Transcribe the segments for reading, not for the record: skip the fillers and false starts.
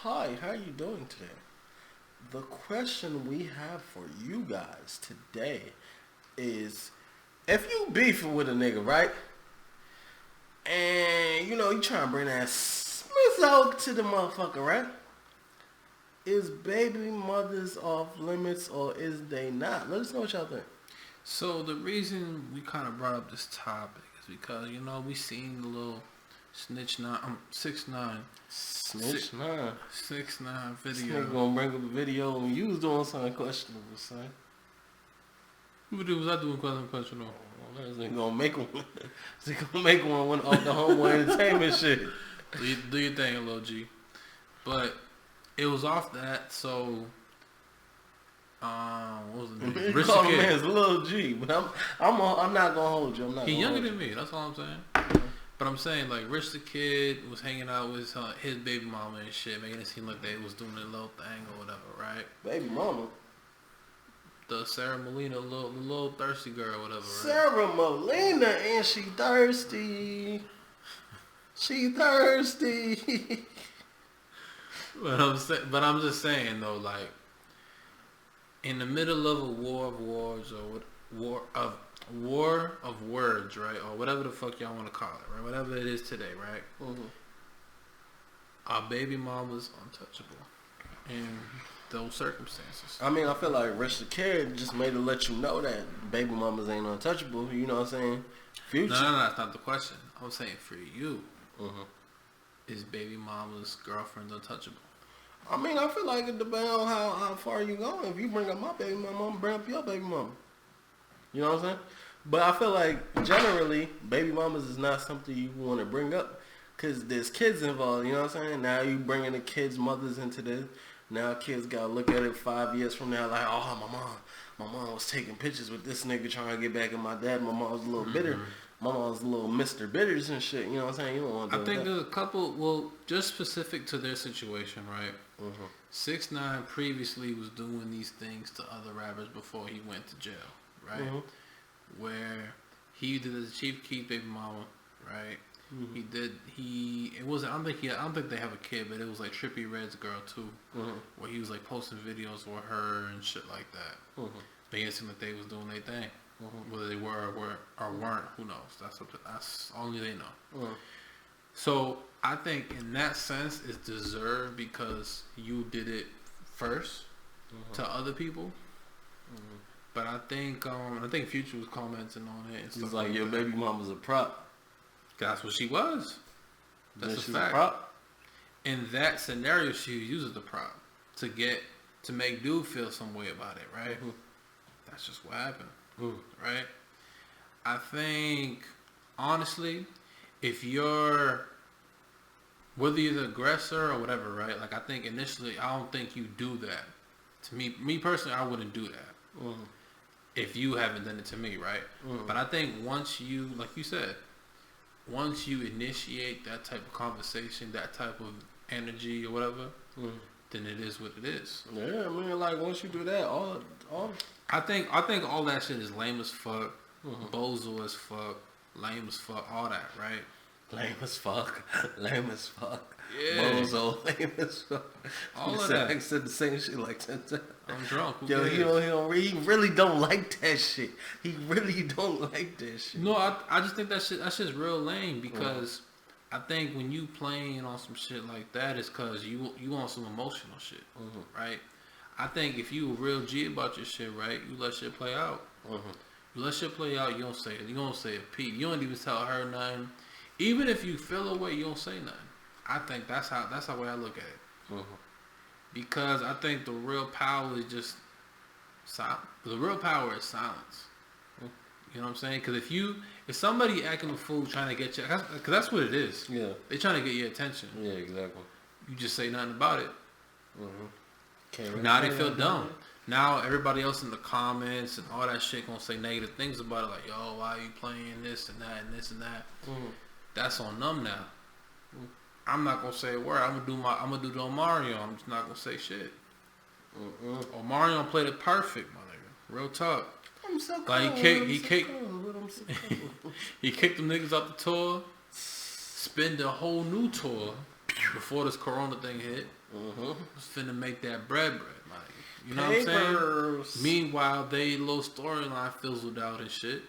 Hi, how you doing today? The question we have for you guys today is, if you beefing with a nigga, right? And, you trying to bring that Smith out to the motherfucker, right? Is baby mothers off limits or is they not? Let us know what y'all think. So the reason we kind of brought up this topic is because we seen the little snitch 6ix9ine Snitch 9. 6ix9ine This video. nigga gonna bring up a video when you was doing something questionable, son. What was I doing questionable? This nigga gonna make one. This nigga gonna make one off the homeboy entertainment shit. Do your thing, Lil G. But it was off that, so what was the name? You call him man's Lil G, but I'm not gonna hold you. I'm not. He gonna younger hold than me. That's all I'm saying. But I'm saying, like, Rich the Kid was hanging out with his baby mama and shit, making it seem like they was doing a little thing or whatever, right? Baby mama. The Sarah Molina, the little thirsty girl or whatever, right? Sarah Molina, and she thirsty. She thirsty. But I'm just saying though, like, in the middle of a war of words, right, or whatever the fuck y'all want to call it, right, whatever it is today, right? Mm-hmm. Our baby mama's untouchable in those circumstances. I mean, I feel like Rich the Kid just made to let you know that baby mamas ain't untouchable. You know what I'm saying? Future. No, that's not the question. I'm saying for you, Mm-hmm. is baby mama's girlfriend untouchable? I mean, I feel like it depends on how far you go. If you bring up my baby mama, I'm gonna bring up your baby mama. You know what I'm saying? But I feel like generally, baby mamas is not something you want to bring up because there's kids involved. You know what I'm saying? Now you bringing the kids' mothers into this. Now kids gotta look at it 5 years from now like, oh, my mom was taking pictures with this nigga trying to get back at my dad. My mom was a little bitter. My mom's a little Mr. Bitters and shit. You know what I'm saying? You don't want to do I think that. there's a couple, well, just specific to their situation, right? 6ix9ine previously was doing these things to other rappers before he went to jail, right? Where he did the Chief Keef baby mama, right? It wasn't, I don't think they have a kid, but it was like Trippie Redd's girl too, where he was like posting videos with her and shit like that. They didn't seem like they was doing their thing. Whether they were or weren't, who knows? That's only they know. So I think in that sense it's deserved because you did it first to other people. But I think Future was commenting on it. And He's like, your baby mama's a prop. That's what she was. That's a fact. A prop? In that scenario, she uses the prop to make dude feel some way about it, right? That's just what happened. Right? I think, honestly, if you're, whether you're the aggressor or whatever, right? Like, I think initially, I don't think you do that. To me personally, I wouldn't do that. If you haven't done it to me, right? But I think once you, like you said, once you initiate that type of conversation, that type of energy or whatever, then it is what it is. Yeah, I mean, like, once you do that, all I think all that shit is lame as fuck, bozo as fuck, lame as fuck, all that, right? Lame as fuck. Yeah. Bozo, lame as fuck. All of that. I said the same shit like 10 times. I'm drunk. Yo, he really don't like that shit. He really don't like that shit. No, I just think that shit's real lame because I think when you playing on some shit like that, it's because you on some emotional shit, right? I think if you a real G about your shit, right, you let shit play out. You let shit play out. You don't say a peep. You don't even tell her nothing. Even if you feel away, you don't say nothing. I think that's the way I look at it. Because I think the real power is just silence. The real power is silence. You know what I'm saying? Because if somebody acting a fool trying to get you, because that's what it is. Yeah. They trying to get your attention. Yeah, exactly. You just say nothing about it. Really now they feel dumb. Now everybody else in the comments and all that shit gonna say negative things about it, like, yo, why are you playing this and that and this and that? That's on them now. I'm not gonna say a word. I'm gonna do the Omarion. I'm just not gonna say shit. Omarion played it perfect, my nigga. Real talk. I'm so cold. Like he kicked he kicked them niggas off the tour, spin the whole new tour, before this Corona thing hit. Was finna make that bread, like, you know Papers. what I'm saying? Meanwhile, they little storyline fizzled out and shit.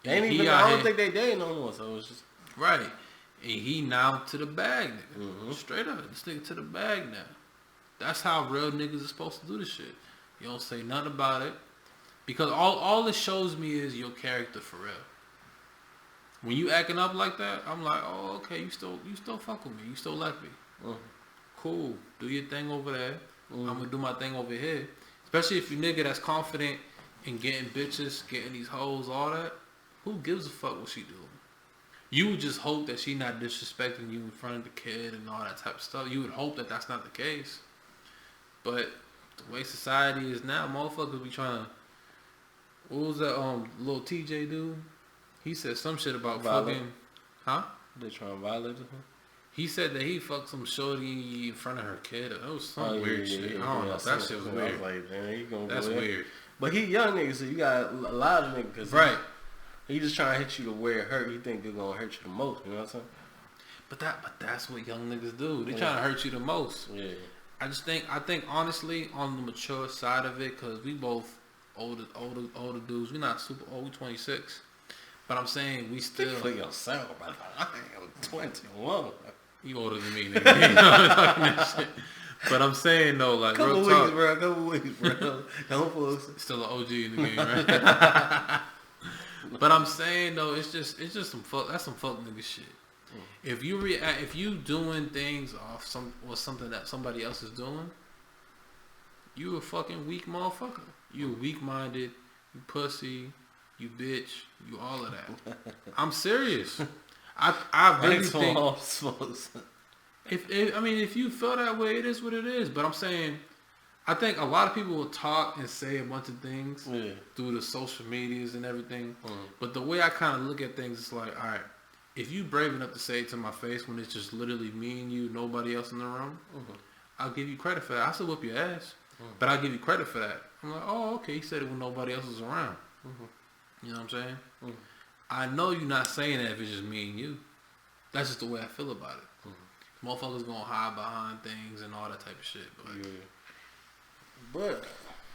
I don't think they dating no more, so it's just right. And he now to the bag, nigga. Straight up, this nigga to the bag now. That's how real niggas are supposed to do this shit. You don't say nothing about it, because all it shows me is your character for real. When you acting up like that, I'm like, oh, okay, you still fuck with me, you still like me. Cool, do your thing over there. I'm gonna do my thing over here. Especially if you nigga that's confident in getting bitches, getting these hoes, all that. Who gives a fuck what she doing? You would just hope that she not disrespecting you in front of the kid and all that type of stuff. You would hope that that's not the case. But the way society is now, motherfuckers be trying to. What was that little TJ dude? He said some shit about fucking. Huh? They trying to violate him? He said that he fucked some shorty in front of her kid. It was some weird shit. I don't know. That shit was weird. Like, man, that's weird. But he young nigga, so you got a lot of niggas. Right. He just trying to hit you to where it hurt. He think it's gonna hurt you the most. You know what I'm saying? But that's what young niggas do. They trying to hurt you the most. Yeah. I think honestly on the mature side of it, cause we both older dudes. We not super old. We 26. But I'm saying we still. For yourself, brother. I am 21. You older than me, nigga. You know what I'm talking that shit. But I'm saying though, like couple weeks, bro. Don't force it. Still an OG in the game, right? But I'm saying though, it's just some fuck. That's some fuck nigga shit. If you doing things off something that somebody else is doing, you a fucking weak motherfucker. You weak minded. You pussy. You bitch. You all of that. I'm serious. I really think. If you feel that way, it is what it is. But I'm saying, I think a lot of people will talk and say a bunch of things through the social medias and everything. But the way I kind of look at things, it's like, all right, if you brave enough to say it to my face when it's just literally me and you, nobody else in the room, I'll give you credit for that. I still whoop your ass, but I'll give you credit for that. I'm like, oh, okay, he said it when nobody else was around. You know what I'm saying? I know you're not saying that if it's just me and you. That's just the way I feel about it. Motherfuckers gonna hide behind things and all that type of shit. But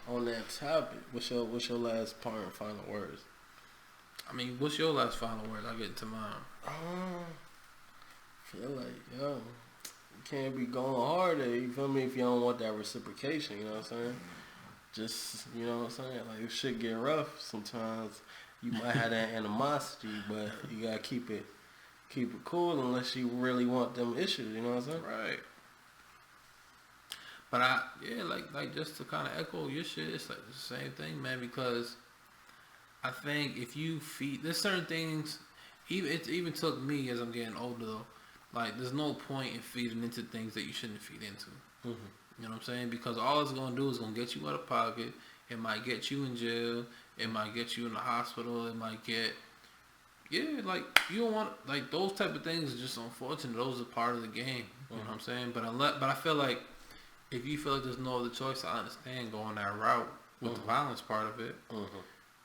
on that topic, what's your last part and final words? I mean, what's your last final words? I'll get into mine. Feel like, you can't be going harder, you feel me, if you don't want that reciprocation, you know what I'm saying? Just, you know what I'm saying? Like, if shit get rough, sometimes you might have that animosity, but you gotta keep it cool unless you really want them issues, you know what I'm saying? Right. But like just to kind of echo your shit, it's like the same thing, man, because I think if you feed, there's certain things, it even took me as I'm getting older though, like there's no point in feeding into things that you shouldn't feed into. You know what I'm saying? Because all it's going to do is going to get you out of pocket. It might get you in jail. It might get you in the hospital. It might get, like, you don't want, like, those type of things are just unfortunate. Those are part of the game. You know what I'm saying? But I feel like if you feel like there's no other choice, I understand going that route with the violence part of it.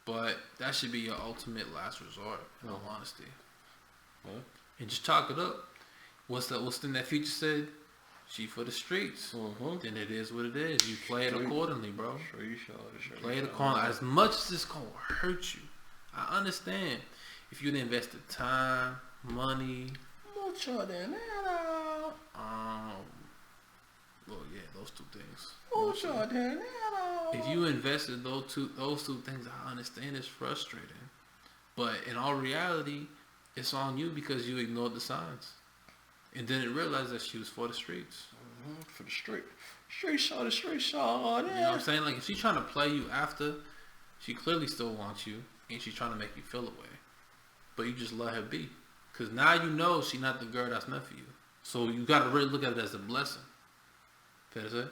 But that should be your ultimate last resort, in all honesty. And just chalk it up. What's in that Future said? She for the streets. Then it is what it is. You play it accordingly, bro. Play it accordingly. As much as it's going to hurt you, I understand. If you invest the time, money. Mucho dinero. Well, yeah, those two things. Mucho dinero. If you invested those two things, I understand it's frustrating. But in all reality, it's on you because you ignored the signs. And didn't realize that she was for the streets. For the street shot. You know what I'm saying? Like, if she's trying to play you after, she clearly still wants you, and she's trying to make you feel away. But you just let her be. Because now you know she's not the girl that's meant for you. So you got to really look at it as a blessing. Fair to say?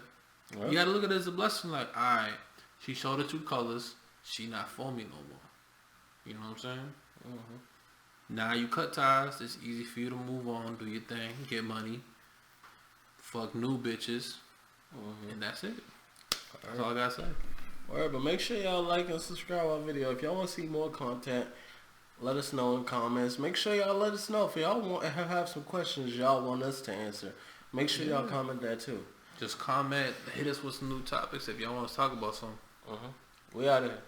Right. You got to look at it as a blessing. Like, all right, she showed her true colors. She not for me no more. You know what I'm saying? Now you cut ties. It's easy for you to move on, do your thing, get money, fuck new bitches, and that's it. That's all I gotta say. Alright, but make sure y'all like and subscribe our video. If y'all want to see more content, let us know in comments. Make sure y'all let us know if y'all want have some questions y'all want us to answer. Make sure y'all comment that too. Just comment, hit us with some new topics if y'all want us to talk about something. We out of here.